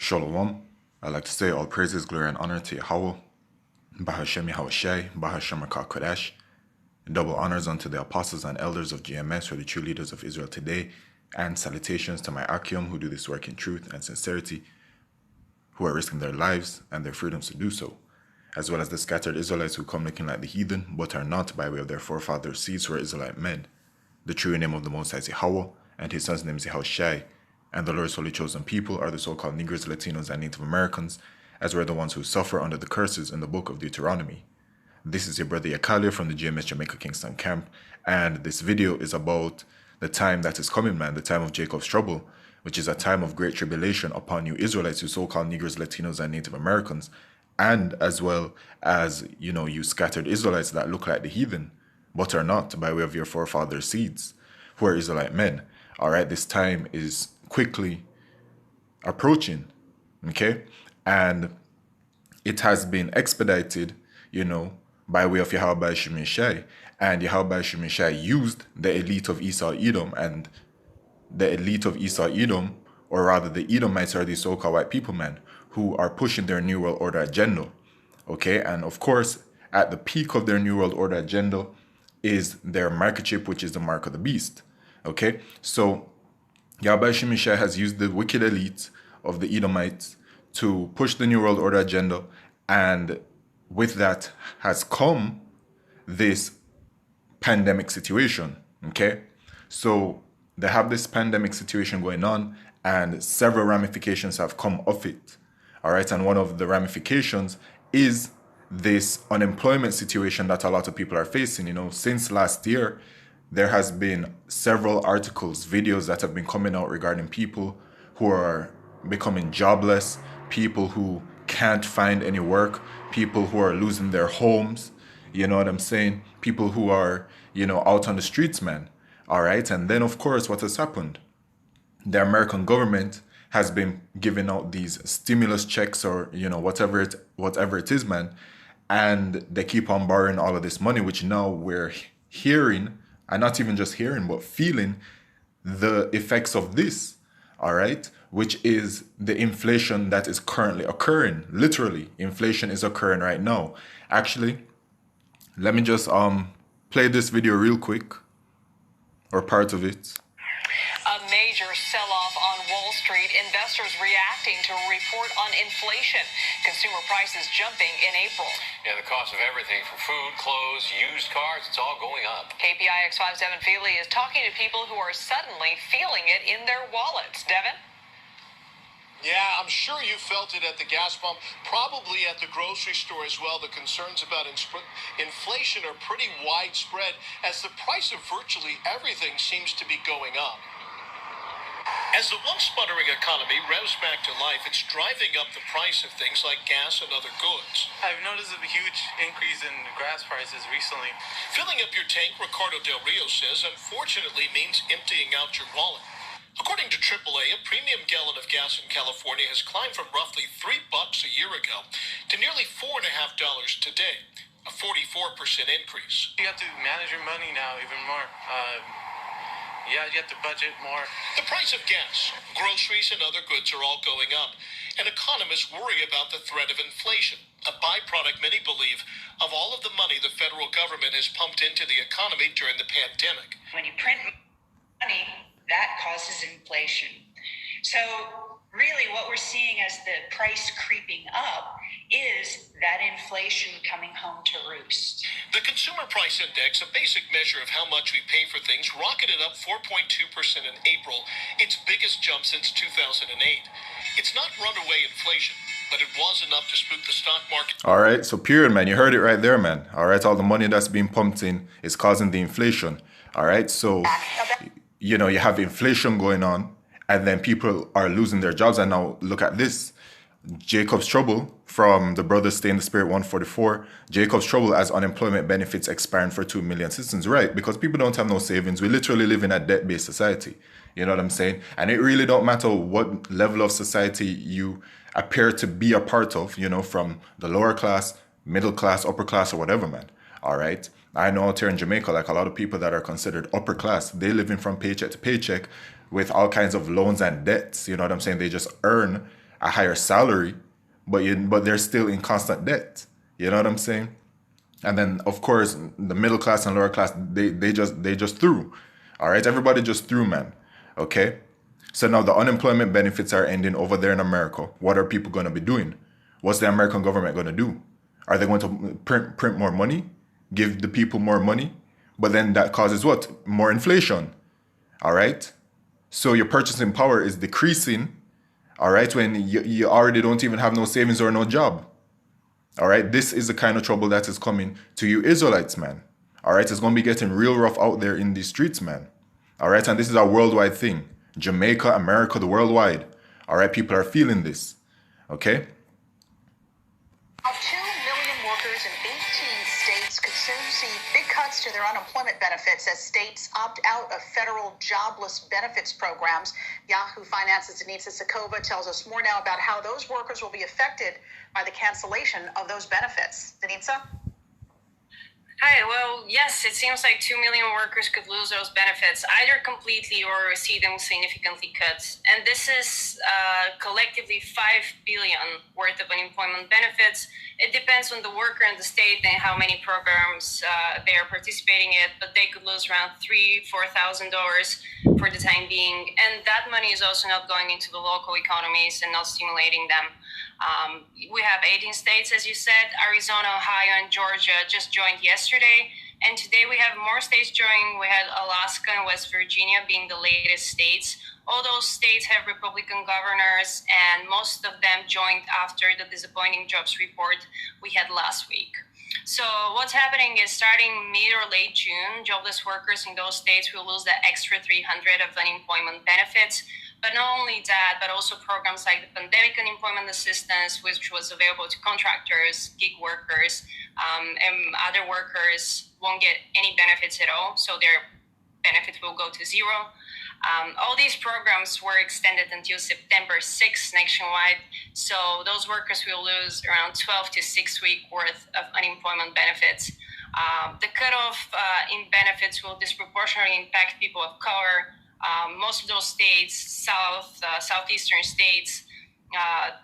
Shalom. I'd like to say all praises, glory, and honor to Yahweh, Bahashem Yahushai, Bahashem Rakah Kodesh. Double honors unto the apostles and elders of GMS, who are the true leaders of Israel today, and salutations to my Akim, who do this work in truth and sincerity, who are risking their lives and their freedoms to do so, as well as the scattered Israelites who come looking like the heathen, but are not, by way of their forefathers' seeds who are Israelite men. The true name of the Most High is Yahweh, and his son's name is Yahushai, and the Lord's holy chosen people are the so-called Negroes, Latinos, and Native Americans, as were the ones who suffer under the curses in the book of Deuteronomy. This is your brother Yakalia from the GMS Jamaica Kingston camp, and this video is about the time that is coming, man, the time of Jacob's trouble, which is a time of great tribulation upon you Israelites, you so-called Negroes, Latinos, and Native Americans, and as well as, you scattered Israelites that look like the heathen, but are not, by way of your forefathers' seeds, who are Israelite men. All right, this time is quickly approaching, okay? And it has been expedited, by way of Yahweh Shemeshai. And Yahweh Shemeshai used the elite of Esau Edom, and the elite of Esau Edom, or rather the Edomites, are these so-called white people, man, who are pushing their New World Order agenda, okay? And of course, at the peak of their New World Order agenda is their microchip, which is the mark of the beast, okay? So Yahweh Shemeshai has used the wicked elite of the Edomites to push the New World Order agenda, and with that has come this pandemic situation, okay? So they have this pandemic situation going on, and several ramifications have come of it, all right? And one of the ramifications is this unemployment situation that a lot of people are facing. Since last year, there has been several articles, videos that have been coming out regarding people who are becoming jobless, people who can't find any work, people who are losing their homes, you know what I'm saying? People who are, out on the streets, man. All right. And then, of course, what has happened? The American government has been giving out these stimulus checks, or, whatever it is, man. And they keep on borrowing all of this money, which now we're hearing, and not even just hearing, but feeling the effects of this, all right, which is the inflation that is currently occurring. Literally, inflation is occurring right now. Actually, let me just play this video real quick, or part of it. A major sell-off on Wall Street. Investors reacting to a report on inflation. Consumer prices jumping in April. Yeah, the cost of everything from food, clothes, used cars, it's all going up. KPIX 57 Feely is talking to people who are suddenly feeling it in their wallets. Devin? Yeah, I'm sure you felt it at the gas pump, probably at the grocery store as well. The concerns about inflation are pretty widespread as the price of virtually everything seems to be going up. As the once sputtering economy revs back to life, it's driving up the price of things like gas and other goods. I've noticed a huge increase in gas prices recently. Filling up your tank, Ricardo Del Rio says, unfortunately means emptying out your wallet. According to AAA, a premium gallon of gas in California has climbed from roughly $3 a year ago to nearly $4.50 today, a 44% increase. You have to manage your money now even more. You have to budget more. The price of gas, groceries, and other goods are all going up, and economists worry about the threat of inflation, a byproduct, many believe, of all of the money the federal government has pumped into the economy during the pandemic. When you print money, that causes inflation. So really what we're seeing as the price creeping up is that inflation coming home to roost. The Consumer Price Index, a basic measure of how much we pay for things, rocketed up 4.2% in April, its biggest jump since 2008. It's not runaway inflation, but it was enough to spook the stock market. All right, so period, man. You heard it right there, man. All right, all the money that's being pumped in is causing the inflation. All right, so you have inflation going on, and then people are losing their jobs. And now look at this. Jacob's trouble from the Brothers Stay in the Spirit 144. Jacob's trouble as unemployment benefits expiring for 2 million citizens. Right, because people don't have no savings. We literally live in a debt-based society. You know what I'm saying? And it really don't matter what level of society you appear to be a part of, from the lower class, middle class, upper class, or whatever, man. All right. I know out here in Jamaica, like a lot of people that are considered upper class, they living from paycheck to paycheck with all kinds of loans and debts. You know what I'm saying? They just earn a higher salary, but they're still in constant debt. You know what I'm saying? And then of course the middle class and lower class, they just threw. All right, everybody just threw, man. Okay. So now the unemployment benefits are ending over there in America. What are people going to be doing? What's the American government going to do? Are they going to print more money, give the people more money? But then that causes what? More inflation. All right. So your purchasing power is decreasing. All right, when you already don't even have no savings or no job. All right, this is the kind of trouble that is coming to you Israelites, man. All right, it's going to be getting real rough out there in these streets, man. All right, and this is a worldwide thing. Jamaica, America, the worldwide. All right, people are feeling this. Okay? Of 2 million workers in 18 states could soon see big cuts to their unemployment benefits as states opt out of federal jobless benefits programs. Yahoo Finance's Denitsa Sakova tells us more now about how those workers will be affected by the cancellation of those benefits. Denitsa? Hi, well, yes, it seems like 2 million workers could lose those benefits, either completely or see them significantly cut. And this is collectively $5 billion worth of unemployment benefits. It depends on the worker and the state and how many programs they are participating in, but they could lose around $3,000-4,000 for the time being. And that money is also not going into the local economies and not stimulating them. We have 18 states, as you said. Arizona, Ohio, and Georgia just joined yesterday. And today we have more states joining. We had Alaska and West Virginia being the latest states. All those states have Republican governors, and most of them joined after the disappointing jobs report we had last week. So what's happening is starting mid or late June, jobless workers in those states will lose that extra $300 of unemployment benefits. But not only that, but also programs like the pandemic unemployment assistance, which was available to contractors, gig workers, and other workers won't get any benefits at all. So their benefit will go to zero. All these programs were extended until September 6th nationwide. So those workers will lose around 12 to 6 weeks worth of unemployment benefits. The cutoff in benefits will disproportionately impact people of color. Most of those states, southeastern states, have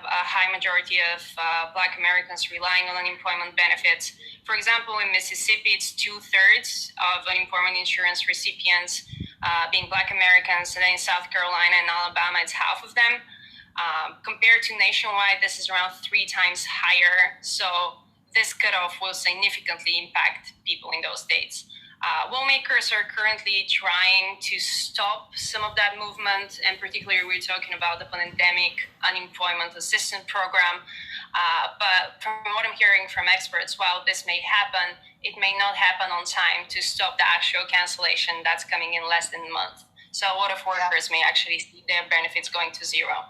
a high majority of Black Americans relying on unemployment benefits. For example, in Mississippi, it's 2/3 of unemployment insurance recipients being Black Americans, and then in South Carolina and Alabama, it's half of them. Compared to nationwide, this is around 3 times higher. So this cutoff will significantly impact people in those states. Lawmakers are currently trying to stop some of that movement, and particularly we're talking about the pandemic unemployment assistance program. But from what I'm hearing from experts, while this may happen, it may not happen on time to stop the actual cancellation that's coming in less than a month. So a lot of workers may actually see their benefits going to zero.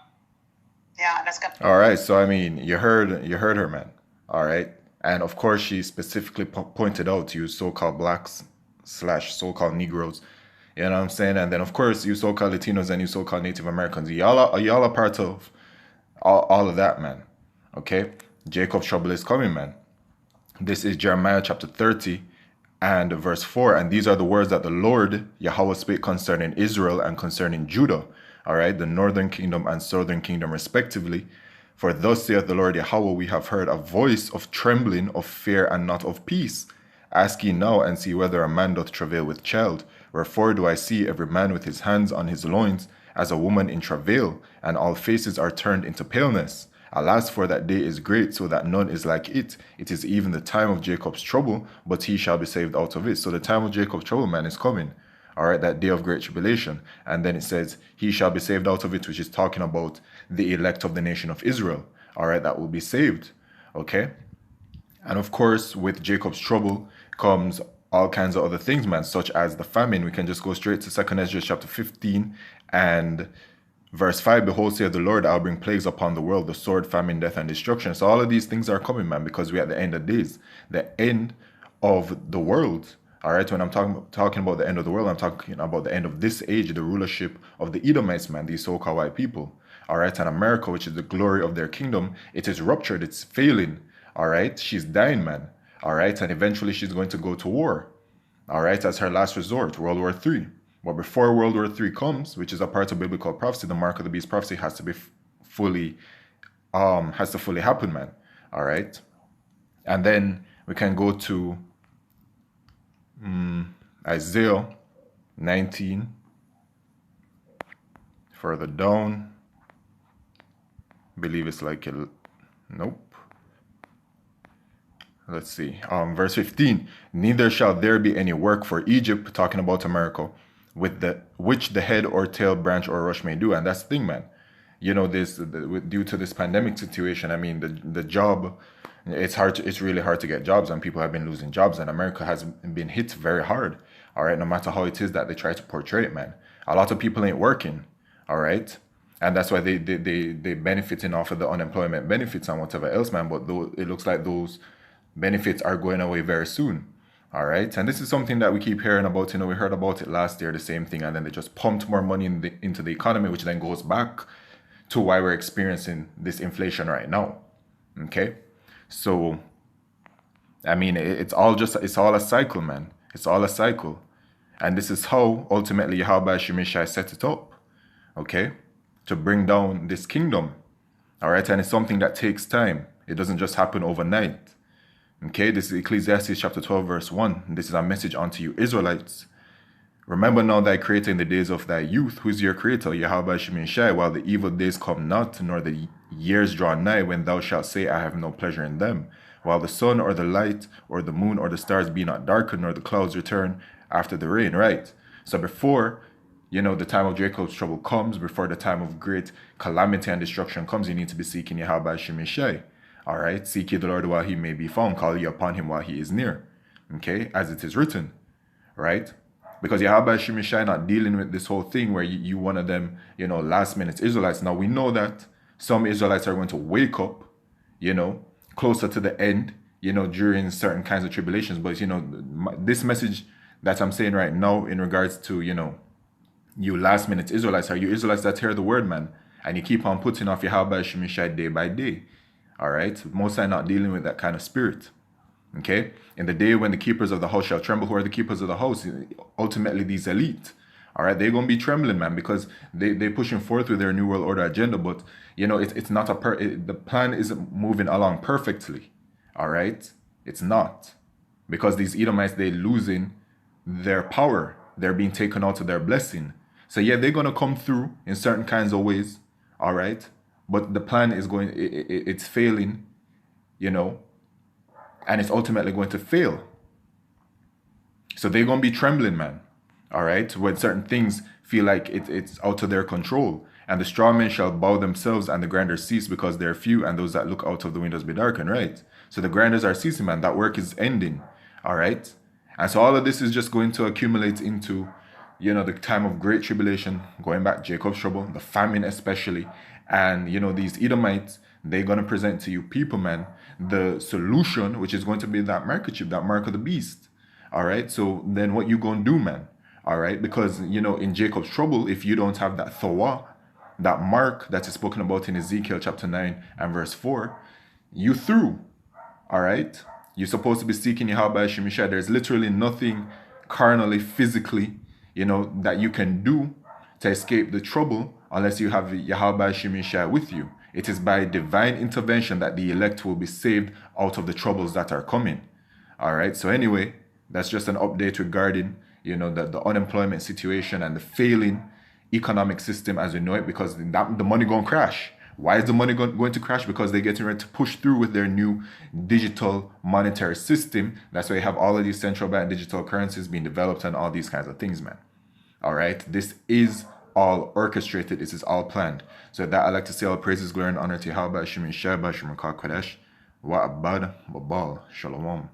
Yeah, that's good. All right. So I mean, you heard her, man. All right. And of course, she specifically pointed out to you so-called blacks / so-called Negroes. You know what I'm saying? And then of course, you so-called Latinos and you so-called Native Americans. Y'all are part of all of that, man. Okay? Jacob's trouble is coming, man. This is Jeremiah chapter 30 and verse 4. And these are the words that the Lord Yahweh spake concerning Israel and concerning Judah. All right? The northern kingdom and southern kingdom respectively. For thus saith the Lord Yahweh, we have heard a voice of trembling, of fear, and not of peace. Ask ye now, and see whether a man doth travail with child. Wherefore do I see every man with his hands on his loins, as a woman in travail, and all faces are turned into paleness. Alas, for that day is great, so that none is like it. It is even the time of Jacob's trouble, but he shall be saved out of it. So the time of Jacob's trouble, man, is coming. All right, that day of great tribulation. And then it says, he shall be saved out of it, which is talking about the elect of the nation of Israel. All right, that will be saved. Okay? And of course, with Jacob's trouble comes all kinds of other things, man, such as the famine. We can just go straight to 2 Ezra chapter 15 and verse 5. Behold, saith the Lord, I'll bring plagues upon the world, the sword, famine, death, and destruction. So all of these things are coming, man, because we're at the end of days, the end of the world. All right, when I'm talking about the end of the world, I'm talking about the end of this age, the rulership of the Edomites, man, these so-called white people. All right, and America, which is the glory of their kingdom, it is ruptured, it's failing. All right, she's dying, man. All right, and eventually she's going to go to war. All right, as her last resort, World War III. But before World War III comes, which is a part of biblical prophecy, the mark of the beast prophecy has to be fully happen, man. All right. And then we can go to Isaiah 19. Further down. I believe it's like nope. Let's see. Verse 15. Neither shall there be any work for Egypt, talking about America, with which the head or tail, branch or rush may do. And that's the thing, man. You know, due to this pandemic situation, I mean, the job, it's really hard to get jobs, and people have been losing jobs, and America has been hit very hard. All right, no matter how it is that they try to portray it, man. A lot of people ain't working. All right. And that's why they benefiting off of the unemployment benefits and whatever else, man. But it looks like those benefits are going away very soon. All right. And this is something that we keep hearing about. You know, we heard about it last year, the same thing. And then they just pumped more money into the economy, which then goes back to why we're experiencing this inflation right now. Okay. So, I mean, it's all a cycle, man. It's all a cycle. And this is how ultimately Yahweh Shemishai set it up. Okay, to bring down this kingdom. All right, and it's something that takes time. It doesn't just happen overnight. Okay, this is Ecclesiastes chapter 12, verse 1. This is a message unto you Israelites. Remember now thy creator in the days of thy youth. Who is your creator? Yahweh Shemishai, while the evil days come not, nor the years draw nigh, when thou shalt say, I have no pleasure in them. While the sun or the light or the moon or the stars be not darkened, nor the clouds return after the rain. Right? So before, you know, the time of Jacob's trouble comes, before the time of great calamity and destruction comes, you need to be seeking Yahweh Shemishai. All right? Seek ye the Lord while he may be found. Call ye upon him while he is near. Okay? As it is written. Right? Because Yahweh Shemishai not dealing with this whole thing where you one of them, you know, last minute Israelites. Now we know that some Israelites are going to wake up, you know, closer to the end, you know, during certain kinds of tribulations. But, you know, this message that I'm saying right now in regards to, you know, you last minute Israelites, are you Israelites that hear the word, man, and you keep on putting off Yahweh Shemishai day by day. All right? Most are not dealing with that kind of spirit. Okay? In the day when the keepers of the house shall tremble, who are the keepers of the house? Ultimately, these elite. All right? They're going to be trembling, man, because they're pushing forth with their New World Order agenda. But, you know, it's not the plan isn't moving along perfectly. All right? It's not. Because these Edomites, they're losing their power. They're being taken out of their blessing. So yeah, they're going to come through in certain kinds of ways, all right? But the plan is it's failing, you know, and it's ultimately going to fail. So they're going to be trembling, man, all right? When certain things feel like it's out of their control. And the strong men shall bow themselves and the grandeurs cease because they're few and those that look out of the windows be darkened, right? So the grandeurs are ceasing, man. That work is ending, all right? And so all of this is just going to accumulate into, you know, the time of great tribulation, going back, Jacob's trouble, the famine especially. And, you know, these Edomites, they're going to present to you people, man, the solution, which is going to be that microchip, that mark of the beast. All right. So then what you going to do, man? All right. Because, you know, in Jacob's trouble, if you don't have that Thawah, that mark that is spoken about in Ezekiel chapter 9 and verse 4, you through. All right. You're supposed to be seeking Yahweh Shemishai. There's literally nothing carnally, physically, you know, that you can do to escape the trouble unless you have Yahweh Shemishai with you. It is by divine intervention that the elect will be saved out of the troubles that are coming. All right. So anyway, that's just an update regarding, you know, the unemployment situation and the failing economic system as we know it, because the money going to crash. Why is the money going to crash? Because they're getting ready to push through with their new digital monetary system. That's why you have all of these central bank digital currencies being developed and all these kinds of things, man. All right. This is all orchestrated. This is all planned. So that I like to say all praises, glory, and honor to Yahweh Shemishai, Bashim Kodesh, Wa Abad, Babal, Shalom.